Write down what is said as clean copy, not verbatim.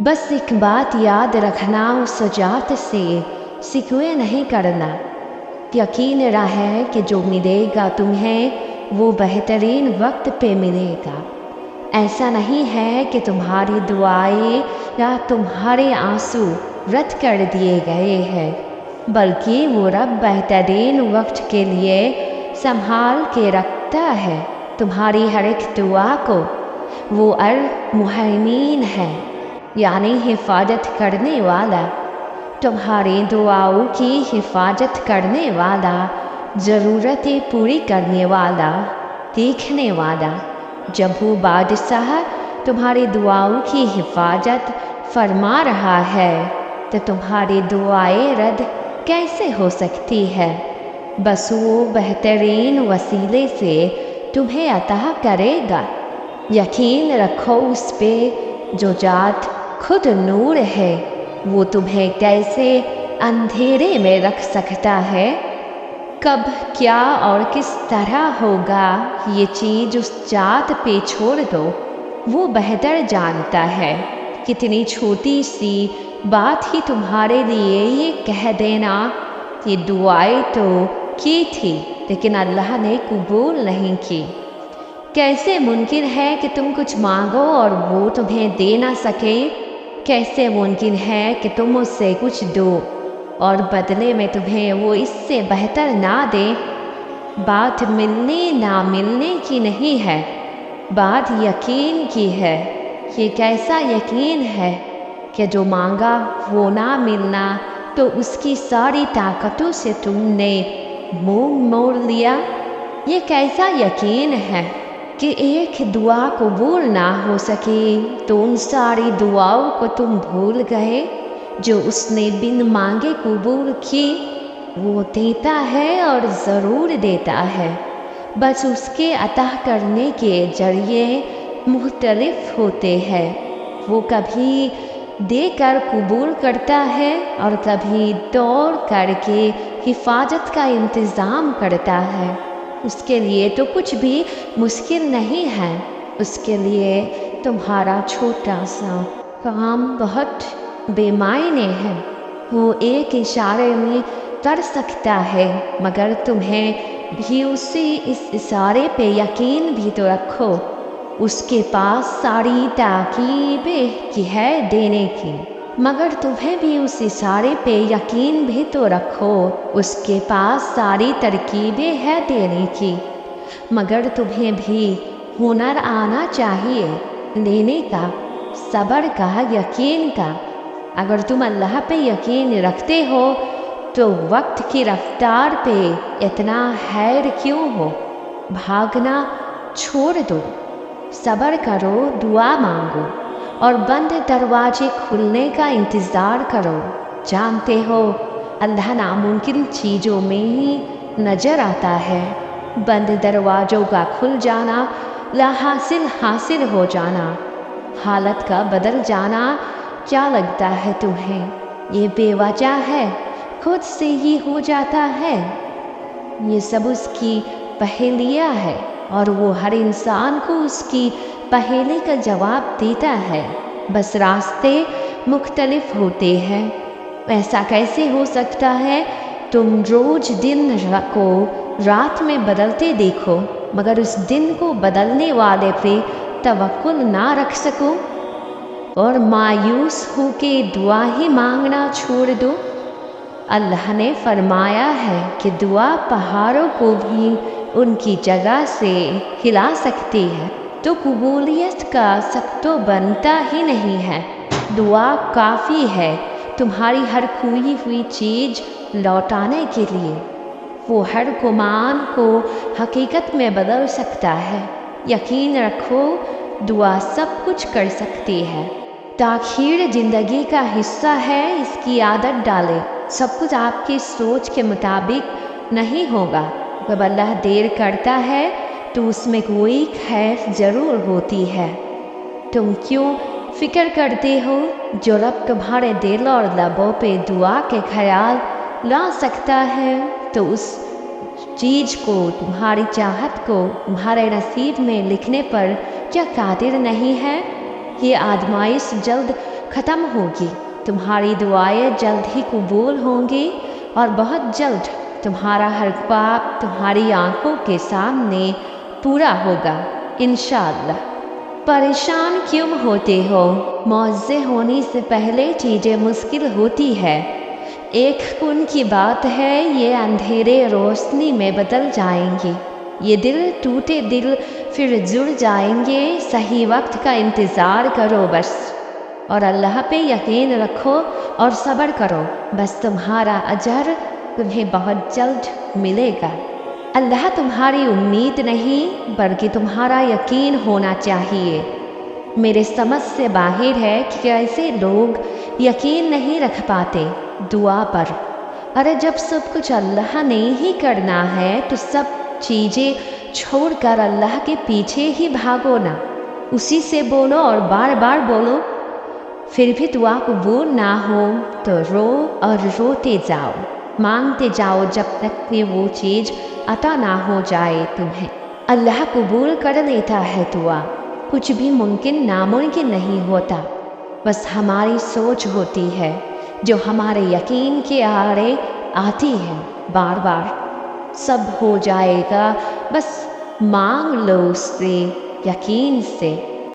बस एक बात याद रखना, उस जात से शिकवे नहीं करना। यकीन रहे कि जो मिलेगा तुम्हें वो बेहतरीन वक्त पे मिलेगा। ऐसा नहीं है कि तुम्हारी दुआएं या तुम्हारे आंसू रद्द कर दिए गए हैं, बल्कि वो रब बेहतरीन वक्त के लिए संभाल के रखता है तुम्हारी हर एक दुआ को। वो अल मुहैमीन है, यानी हिफाजत करने वाला, तुम्हारी दुआओं की हिफाजत करने वाला, ज़रूरतें पूरी करने वाला, देखने वाला। जब वो बादशाह तुम्हारी दुआओं की हिफाजत फरमा रहा है तो तुम्हारी दुआएं रद्द कैसे हो सकती है। बस वो बेहतरीन वसीले से तुम्हें अता करेगा। यकीन रखो उस पे जो जात खुद नूर है, वो तुम्हें कैसे अंधेरे में रख सकता है। कब क्या और किस तरह होगा ये चीज़ उस जात पे छोड़ दो, वो बेहतर जानता है। कितनी छोटी सी बात ही तुम्हारे लिए ये कह देना, ये दुआएं तो की थी लेकिन अल्लाह ने कबूल नहीं की। कैसे मुमकिन है कि तुम कुछ मांगो और वो तुम्हें दे ना सके। कैसे मुमकिन है कि तुम उससे कुछ दो और बदले में तुम्हें वो इससे बेहतर ना दे। बात मिलने ना मिलने की नहीं है, बात यकीन की है। ये कैसा यकीन है कि जो मांगा वो ना मिलना तो उसकी सारी ताकतों से तुमने मुंह मोड़ लिया। ये कैसा यकीन है कि एक दुआ कबूल ना हो सके तो उन सारी दुआओं को तुम भूल गए जो उसने बिन मांगे कबूल की। वो देता है और ज़रूर देता है, बस उसके अता करने के जरिए मुख्तलिफ होते हैं। वो कभी देकर कबूल करता है और कभी दौड़ करके हिफाजत का इंतज़ाम करता है। उसके लिए तो कुछ भी मुश्किल नहीं है। उसके लिए तुम्हारा छोटा सा काम बहुत बेमायने है। वो एक इशारे में कर सकता है, मगर तुम्हें भी इस इशारे पे यकीन भी तो रखो। उसके पास सारी ताकीबें की है देने की, मगर तुम्हें भी उस इशारे पे यकीन भी तो रखो। उसके पास सारी तरकीबें है देने की, मगर तुम्हें भी हुनर आना चाहिए लेने का, सब्र का, यकीन का। अगर तुम अल्लाह पे यकीन रखते हो तो वक्त की रफ्तार पे इतना हैर क्यों हो। भागना छोड़ दो, सब्र करो, दुआ मांगो और बंद दरवाजे खुलने का इंतज़ार करो। जानते हो अल्लाह नामुमकिन चीज़ों में ही नज़र आता है। बंद दरवाज़ों का खुल जाना, लाहासिल हासिल हो जाना, हालत का बदल जाना। क्या लगता है तुम्हें ये बेवजह है? खुद से ही हो जाता है। ये सब उसकी पहेलियाँ है और वो हर इंसान को उसकी पहेली का जवाब देता है। बस रास्ते मुख्तलिफ होते हैं। ऐसा कैसे हो सकता है तुम रोज दिन को रात में बदलते देखो, मगर उस दिन को बदलने वाले पे तवक्कुल ना रख सको और मायूस होके दुआ ही मांगना छोड़ दो। अल्लाह ने फरमाया है कि दुआ पहाड़ों को भी उनकी जगह से हिला सकती है, तो कबूलियत का शक तो बनता ही नहीं है। दुआ काफ़ी है तुम्हारी हर खोई हुई चीज़ लौटाने के लिए। वो हर गुमान को हकीकत में बदल सकता है। यकीन रखो दुआ सब कुछ कर सकती है। ताख़ीर ज़िंदगी का हिस्सा है, इसकी आदत डालें। सब कुछ आपकी सोच के मुताबिक नहीं होगा। जब अल्लाह देर करता है तो उसमें कोई खैर ज़रूर होती है। तुम क्यों फ़िक्र करते हो? जो रब तुम्हारे दिल और लबों पे दुआ के ख्याल ला सकता है तो उस चीज़ को, तुम्हारी चाहत को तुम्हारे नसीब में लिखने पर क्या कादिर नहीं है? ये आजमाइश जल्द ख़त्म होगी। तुम्हारी दुआएं जल्द ही कबूल होंगी और बहुत जल्द तुम्हारा हर ख्वाब तुम्हारी आंखों के सामने पूरा होगा इंशाअल्लाह। परेशान क्यों होते हो? मौजे होने से पहले चीज़ें मुश्किल होती है। एक खून की बात है, ये अंधेरे रोशनी में बदल जाएंगी। ये दिल टूटे दिल फिर जुड़ जाएंगे। सही वक्त का इंतज़ार करो बस, और अल्लाह पे यकीन रखो और सब्र करो। बस तुम्हारा अजर तुम्हें बहुत जल्द मिलेगा। अल्लाह तुम्हारी उम्मीद नहीं बल्कि तुम्हारा यकीन होना चाहिए। मेरे समझ से बाहर है कि ऐसे लोग यकीन नहीं रख पाते दुआ पर। अरे जब सब कुछ अल्लाह ने ही करना है तो सब चीज़ें छोड़कर अल्लाह के पीछे ही भागो ना। उसी से बोलो और बार बार बोलो। फिर भी दुआ कबूल ना हो तो रो और रोते जाओ, मांगते जाओ जब तक कि वो चीज़ अता ना हो जाए तुम्हें। अल्लाह कबूल कर लेता है दुआ। कुछ भी मुमकिन नामुमकिन नहीं होता, बस हमारी सोच होती है जो हमारे यकीन के आड़े आती है बार बार। सब हो जाएगा, बस मांग लो उससे यकीन से।